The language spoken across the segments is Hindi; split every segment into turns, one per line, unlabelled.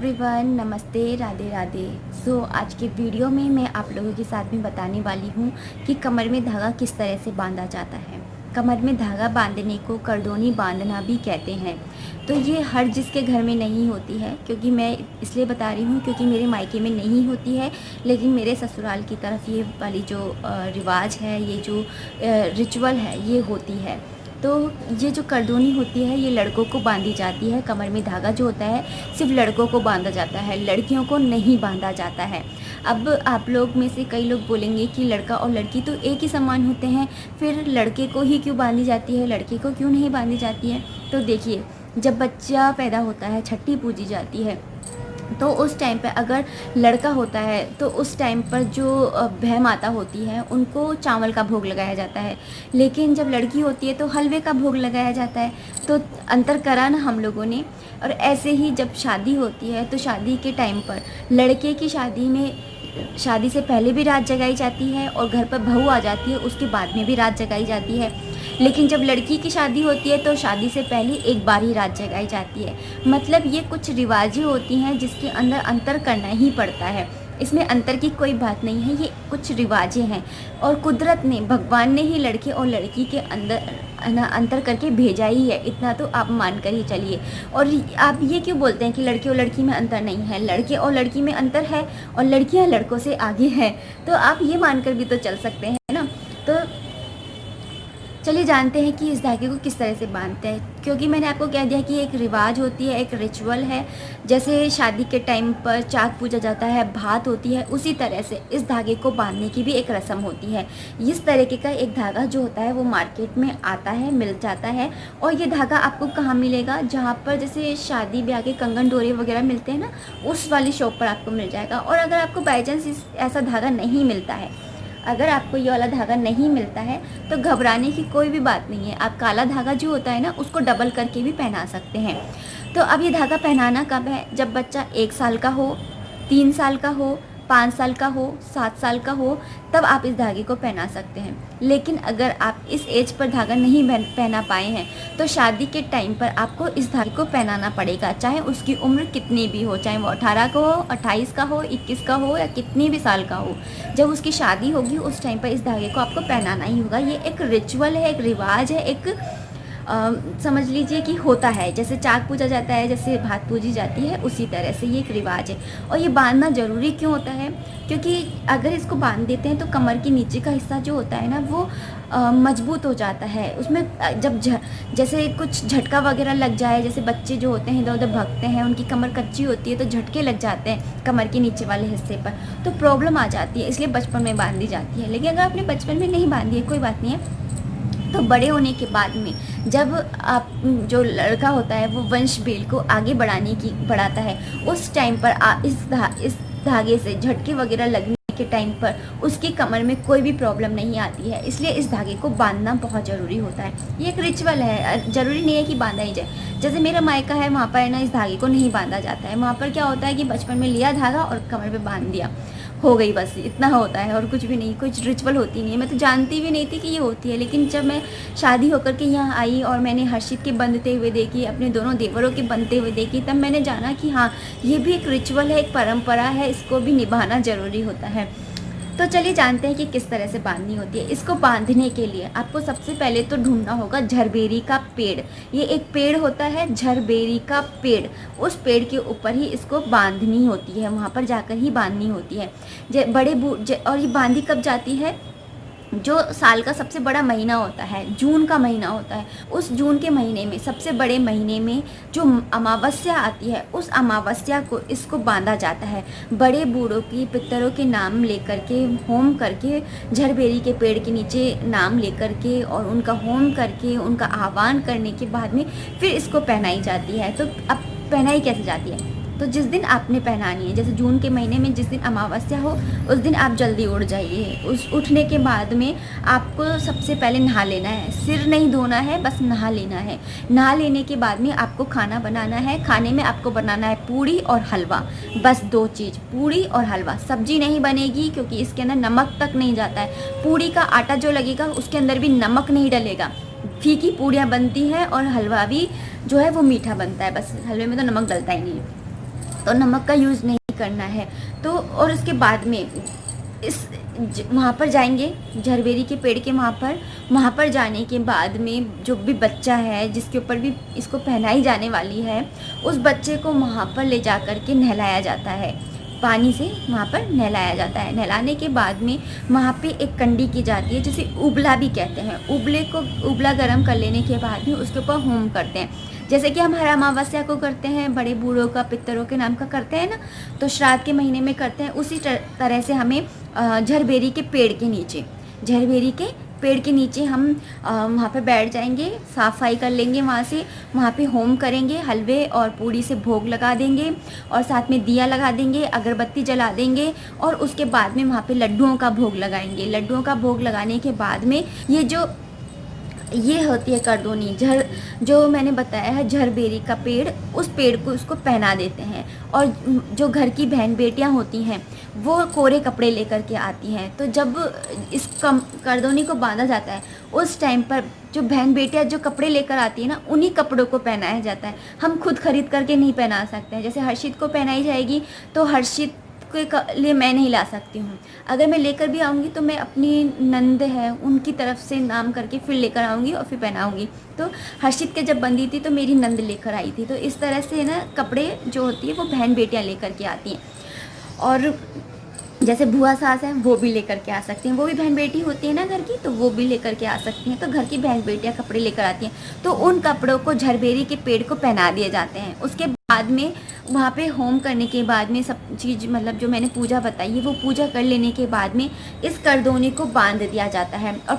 एवरीवन, नमस्ते, राधे राधे। आज के वीडियो में मैं आप लोगों के साथ में बताने वाली हूँ कि कमर में धागा किस तरह से बांधा जाता है। कमर में धागा बांधने को करदोनी बांधना भी कहते हैं। तो ये हर जिसके घर में नहीं होती है, क्योंकि मैं इसलिए बता रही हूँ क्योंकि मेरे मायके में नहीं होती है, लेकिन मेरे ससुराल की तरफ ये वाली जो रिवाज है, ये जो रिचुअल है, ये होती है। तो ये जो करदोनी होती है ये लड़कों को बांधी जाती है। कमर में धागा जो होता है सिर्फ लड़कों को बांधा जाता है, लड़कियों को नहीं बांधा जाता है। अब आप लोग में से कई लोग बोलेंगे कि लड़का और लड़की तो एक ही समान होते हैं, फिर लड़के को ही क्यों बांधी जाती है, लड़के को क्यों नहीं बांधी जाती है। तो देखिए, जब बच्चा पैदा होता है, छठी पूजी जाती है, तो उस टाइम पे अगर लड़का होता है तो उस टाइम पर जो भै माता होती है उनको चावल का भोग लगाया जाता है, लेकिन जब लड़की होती है तो हलवे का भोग लगाया जाता है। तो अंतर करा ना हम लोगों ने। और ऐसे ही जब शादी होती है तो शादी के टाइम पर लड़के की शादी से पहले भी रात जगाई जाती है, और घर पर बहू आ जाती है उसके बाद में भी रात जगाई जाती है। लेकिन जब लड़की की शादी होती है तो शादी से पहले एक बार ही रात जगाई जाती है। मतलब ये कुछ रिवाजें होती हैं जिसके अंदर अंतर करना ही पड़ता है। इसमें अंतर की कोई बात नहीं है, ये कुछ रिवाजें हैं और कुदरत ने, भगवान ने ही लड़के और लड़की के अंदर अंतर करके भेजा ही है, इतना तो आप मान कर ही चलिए। और आप ये क्यों बोलते हैं कि लड़के और लड़की में अंतर नहीं है? लड़के और लड़की में अंतर है और लड़कियां लड़कों से आगे हैं, तो आप ये मानकर भी तो चल सकते हैं ना। तो चलिए जानते हैं कि इस धागे को किस तरह से बांधते हैं, क्योंकि मैंने आपको कह दिया कि एक रिवाज होती है, एक रिचुअल है। जैसे शादी के टाइम पर चाक पूजा जाता है, भात होती है, उसी तरह से इस धागे को बांधने की भी एक रस्म होती है। इस तरीके का एक धागा जो होता है वो मार्केट में आता है, मिल जाता है। और ये धागा आपको कहाँ मिलेगा? जहाँ पर जैसे शादी ब्याह के कंगन डोरे वगैरह मिलते हैं ना, उस वाली शॉप पर आपको मिल जाएगा। और अगर आपको बाई चांस ऐसा धागा नहीं मिलता है, अगर आपको ये वाला धागा नहीं मिलता है तो घबराने की कोई भी बात नहीं है। आप काला धागा जो होता है ना, उसको डबल करके भी पहना सकते हैं। तो अब ये धागा पहनाना कब है? जब बच्चा 1 साल का हो, 3 साल का हो, 5 साल का हो, 7 साल का हो, तब आप इस धागे को पहना सकते हैं। लेकिन अगर आप इस एज पर धागा नहीं पहना पाए हैं तो शादी के टाइम पर आपको इस धागे को पहनाना पड़ेगा, चाहे उसकी उम्र कितनी भी हो, चाहे वो 18 का हो, 28 का हो, 21 का हो, या कितनी भी साल का हो। जब उसकी शादी होगी उस टाइम पर इस धागे को आपको पहनाना ही होगा। ये एक रिचुअल है, एक रिवाज है, एक समझ लीजिए कि होता है। जैसे चाक पूजा जाता है, जैसे भात पूजी जाती है, उसी तरह से ये एक रिवाज है। और ये बांधना ज़रूरी क्यों होता है? क्योंकि अगर इसको बांध देते हैं तो कमर के नीचे का हिस्सा जो होता है ना, वो मजबूत हो जाता है। उसमें जब जैसे कुछ झटका वगैरह लग जाए, जैसे बच्चे जो होते हैं इधर उधर भागते हैं, उनकी कमर कच्ची होती है तो झटके लग जाते हैं कमर के नीचे वाले हिस्से पर, तो प्रॉब्लम आ जाती है। इसलिए बचपन में बांधी जाती है। लेकिन अगर आपने बचपन में नहीं बांधी है, कोई बात नहीं है, तो बड़े होने के बाद में जब आप, जो लड़का होता है वो वंश बेल को आगे बढ़ाता है, उस टाइम पर इस धागे से झटके वगैरह लगने के टाइम पर उसकी कमर में कोई भी प्रॉब्लम नहीं आती है। इसलिए इस धागे को बांधना बहुत ज़रूरी होता है। ये एक रिचुअल है, ज़रूरी नहीं है कि बांधा ही जाए। जैसे मेरा मायका है, वहाँ पर ना इस धागे को नहीं बांधा जाता है। वहाँ पर क्या होता है कि बचपन में लिया धागा और कमर पे बांध दिया, हो गई, बस इतना होता है और कुछ भी नहीं, कुछ रिचुअल होती नहीं है। मैं तो जानती भी नहीं थी कि ये होती है, लेकिन जब मैं शादी होकर के यहाँ आई और मैंने हर्षित के बंधते हुए देखी, अपने दोनों देवरों के बंधते हुए देखी, तब मैंने जाना कि हाँ, ये भी एक रिचुअल है, एक परंपरा है, इसको भी निभाना ज़रूरी होता है। तो चलिए जानते हैं कि किस तरह से बांधनी होती है। इसको बांधने के लिए आपको सबसे पहले तो ढूंढना होगा झरबेरी का पेड़। ये एक पेड़ होता है, झरबेरी का पेड़। उस पेड़ के ऊपर ही इसको बांधनी होती है, वहाँ पर जाकर ही बांधनी होती है। और ये बांधी कब जाती है? जो साल का सबसे बड़ा महीना होता है, जून का महीना होता है, उस जून के महीने में, सबसे बड़े महीने में जो अमावस्या आती है, उस अमावस्या को इसको बांधा जाता है। बड़े बूढ़ों की, पितरों के नाम लेकर के, होम करके, झरबेरी के पेड़ के नीचे नाम लेकर के और उनका होम करके, उनका आह्वान करने के बाद में फिर इसको पहनाई जाती है। तो अब पहनाई कैसे जाती है? तो जिस दिन आपने पहनानी है, जैसे जून के महीने में जिस दिन अमावस्या हो उस दिन आप जल्दी उठ जाइए। उस उठने के बाद में आपको सबसे पहले नहा लेना है, सिर नहीं धोना है, बस नहा लेना है। नहा लेने के बाद में आपको खाना बनाना है। खाने में आपको बनाना है पूड़ी और हलवा, बस 2 चीज़, पूड़ी और हलवा। सब्जी नहीं बनेगी क्योंकि इसके अंदर नमक तक नहीं जाता है। पूड़ी का आटा जो लगेगा उसके अंदर भी नमक नहीं डलेगा। फीकी पूड़ियाँ बनती हैं और हलवा भी जो है वो मीठा बनता है, बस हलवे में तो नमक डलता ही नहीं है। तो नमक का यूज़ नहीं करना है। तो और उसके बाद में इस वहाँ पर जाएंगे झरबेरी के पेड़ के वहाँ पर जाने के बाद में जो भी बच्चा है जिसके ऊपर भी इसको पहनाई जाने वाली है, उस बच्चे को वहाँ पर ले जा कर के नहलाया जाता है, पानी से वहाँ पर नहलाया जाता है। नहलाने के बाद में वहाँ पे एक कंडी की जाती है जिसे उबला भी कहते हैं। उबला गर्म कर लेने के बाद में उसके ऊपर होम करते हैं, जैसे कि हम हर अमावस्या को करते हैं, बड़े बूढ़ों का पितरों के नाम का करते हैं ना, तो श्राद्ध के महीने में करते हैं। उसी तरह से हमें झरबेरी के पेड़ के नीचे हम वहाँ पे बैठ जाएंगे, सफाई कर लेंगे, वहाँ पे होम करेंगे, हलवे और पूड़ी से भोग लगा देंगे और साथ में दिया लगा देंगे, अगरबत्ती जला देंगे और उसके बाद में वहाँ पे लड्डुओं का भोग लगाएंगे। लड्डुओं का भोग लगाने के बाद में ये होती है करदोनी जो मैंने बताया है, झरबेरी का पेड़, उस पेड़ को उसको पहना देते हैं। और जो घर की बहन बेटियां होती हैं वो कोरे कपड़े लेकर के आती हैं। तो जब इस करदोनी को बांधा जाता है उस टाइम पर जो बहन बेटियां जो कपड़े लेकर आती है ना, उन्हीं कपड़ों को पहनाया जाता है। हम खुद खरीद करके नहीं पहना सकते हैं। जैसे हर्षित को पहनाई जाएगी तो हर्षित के लिए मैं नहीं ला सकती हूँ। अगर मैं लेकर भी आऊँगी तो मैं अपनी नंद है उनकी तरफ से नाम करके फिर लेकर आऊँगी और फिर पहनाऊँगी। तो हर्षित के जब बंदी थी तो मेरी नंद लेकर आई थी। तो इस तरह से ना कपड़े जो होती है वो बहन बेटियाँ लेकर के आती हैं। और जैसे बुआ सास हैं वो भी लेकर के आ सकती हैं, वो भी बहन बेटी होती है ना घर की, तो वो भी लेकर के आ सकती हैं। तो घर की बहन बेटियाँ कपड़े लेकर आती हैं तो उन कपड़ों को झरबेरी के पेड़ को पहना दिए जाते हैं। उसके बाद में वहाँ पे होम करने के बाद में सब चीज़ मतलब जो मैंने पूजा बताई है वो पूजा कर लेने के बाद में इस करदोनी को बांध दिया जाता है। और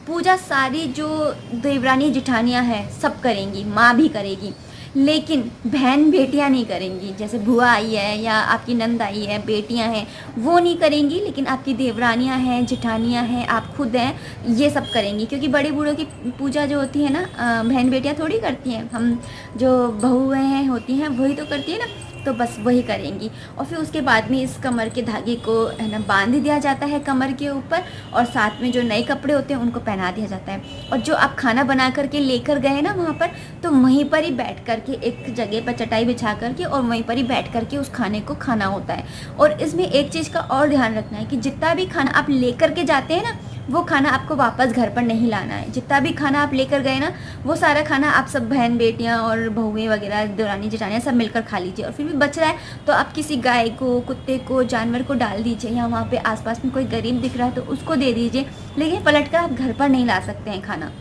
पूजा सारी जो देवरानी जिठानियाँ हैं सब करेंगी, माँ भी करेगी, लेकिन बहन बेटियां नहीं करेंगी। जैसे बुआ आई है या आपकी नंद आई है, बेटियां हैं, वो नहीं करेंगी, लेकिन आपकी देवरानियां हैं, जिठानियां हैं, आप खुद हैं, ये सब करेंगी। क्योंकि बड़े बूढ़ों की पूजा जो होती है ना, बहन बेटियां थोड़ी करती हैं, हम जो बहुएं हैं होती हैं वही तो करती है ना, तो बस वही करेंगी। और फिर उसके बाद में इस कमर के धागे को है ना बांध दिया जाता है कमर के ऊपर, और साथ में जो नए कपड़े होते हैं उनको पहना दिया जाता है। और जो आप खाना बना करके लेकर गए ना वहाँ पर, तो वहीं पर ही बैठ करके एक जगह पर चटाई बिछा करके और वहीं पर ही बैठ करके उस खाने को खाना होता है। और इसमें एक चीज़ का और ध्यान रखना है कि जितना भी खाना आप लेकर के जाते हैं ना, वो खाना आपको वापस घर पर नहीं लाना है। जितना भी खाना आप लेकर गए ना, वो सारा खाना आप सब बहन बेटियां और बहुएं वगैरह, देवरानी जेठानियां सब मिलकर खा लीजिए। और फिर भी बच रहा है तो आप किसी गाय को, कुत्ते को, जानवर को डाल दीजिए, या वहाँ पे आसपास में कोई गरीब दिख रहा है तो उसको दे दीजिए, लेकिन पलट कर आप घर पर नहीं ला सकते हैं खाना।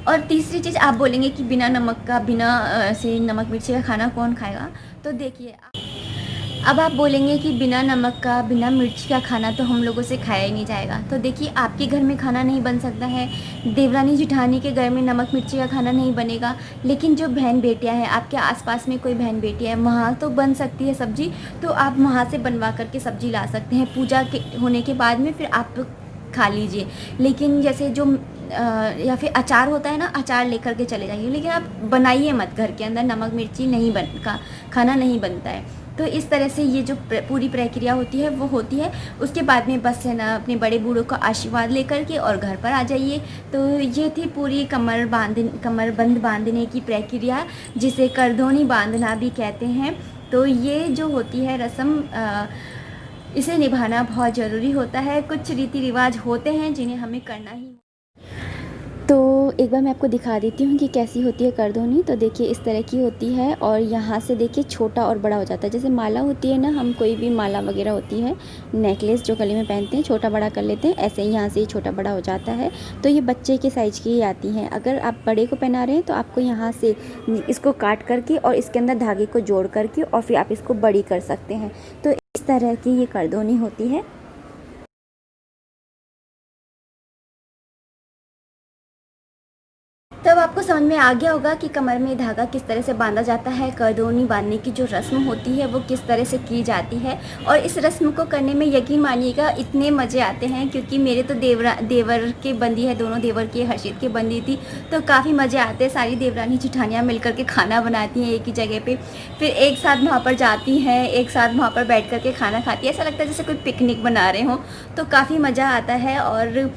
और तीसरी चीज़, आप बोलेंगे कि बिना नमक का, बिना से नमक मिर्ची का खाना कौन खाएगा, तो देखिए अब आप बोलेंगे कि बिना नमक का, बिना मिर्च का खाना तो हम लोगों से खाया ही नहीं जाएगा। तो देखिए, आपके घर में खाना नहीं बन सकता है, देवरानी जिठानी के घर में नमक मिर्ची का खाना नहीं बनेगा, लेकिन जो बहन बेटियां हैं, आपके आसपास में कोई बहन बेटियां है, वहाँ तो बन सकती है सब्जी, तो आप वहाँ से बनवा करके सब्जी ला सकते हैं। पूजा के होने के बाद में फिर आप खा लीजिए। लेकिन जैसे जो या फिर अचार होता है ना, अचार लेकर के चले जाइए, लेकिन आप बनाइए मत घर के अंदर, नमक मिर्ची नहीं खाना नहीं बनता है। तो इस तरह से ये जो पूरी प्रक्रिया होती है वो होती है। उसके बाद में बस है ना अपने बड़े बूढ़ों का आशीर्वाद लेकर के और घर पर आ जाइए। तो ये थी पूरी कमरबंद बांधने की प्रक्रिया, जिसे करधोनी बांधना भी कहते हैं। तो ये जो होती है रस्म, इसे निभाना बहुत ज़रूरी होता है। कुछ रीति रिवाज होते हैं जिन्हें हमें करना ही। तो एक बार मैं आपको दिखा देती हूँ कि कैसी होती है करधोनी। तो देखिए इस तरह की होती है, और यहाँ से देखिए छोटा और बड़ा हो जाता है। जैसे माला होती है ना, हम कोई भी माला वगैरह होती है, नेकलेस जो गले में पहनते हैं, छोटा बड़ा कर लेते हैं, ऐसे ही यहाँ से ही छोटा बड़ा हो जाता है। तो ये बच्चे के साइज़ की ही आती हैं। अगर आप बड़े को पहना रहे हैं तो आपको यहाँ से इसको काट करके और इसके अंदर धागे को जोड़ करके और फिर आप इसको बड़ी कर सकते हैं। तो इस तरह की ये करधोनी होती है। तब आपको समझ में आ गया होगा कि कमर में धागा किस तरह से बांधा जाता है, करधोनी बांधने की जो रस्म होती है वो किस तरह से की जाती है। और इस रस्म को करने में यकीन मानिएगा इतने मज़े आते हैं, क्योंकि मेरे तो देवर के बंदी है, दोनों देवर की, हर्षित की बंदी थी, तो काफ़ी मज़े आते हैं। सारी देवरानी जिठानियाँ मिल के खाना बनाती हैं एक ही जगह पर, फिर एक साथ वहाँ पर जाती हैं, एक साथ वहाँ पर बैठ कर के खाना खाती है। ऐसा लगता है जैसे कोई पिकनिक बना रहे हों, तो काफ़ी मज़ा आता है। और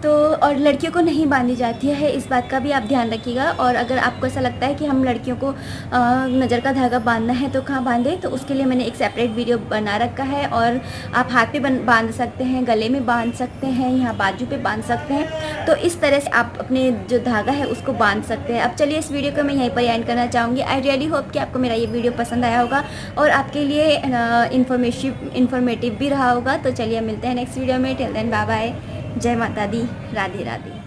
तो और लड़कियों को नहीं बांधी जाती है, इस बात का भी आप ध्यान रखिएगा। और अगर आपको ऐसा लगता है कि हम लड़कियों को नज़र का धागा बांधना है तो कहाँ बांधें, तो उसके लिए मैंने एक सेपरेट वीडियो बना रखा है। और आप हाथ पे बांध सकते हैं, गले में बांध सकते हैं, यहाँ बाजू पे बांध सकते हैं। तो इस तरह से आप अपने जो धागा है उसको बांध सकते हैं। अब चलिए इस वीडियो को मैं यहीं पर एंड करना चाहूँगी। आई रियली होप कि आपको मेरा ये वीडियो पसंद आया होगा और आपके लिए इन्फॉर्मेटिव भी रहा होगा। तो चलिए मिलते हैं नेक्स्ट वीडियो में। टिल देन बाय बाय, जय माता दी, राधे राधे।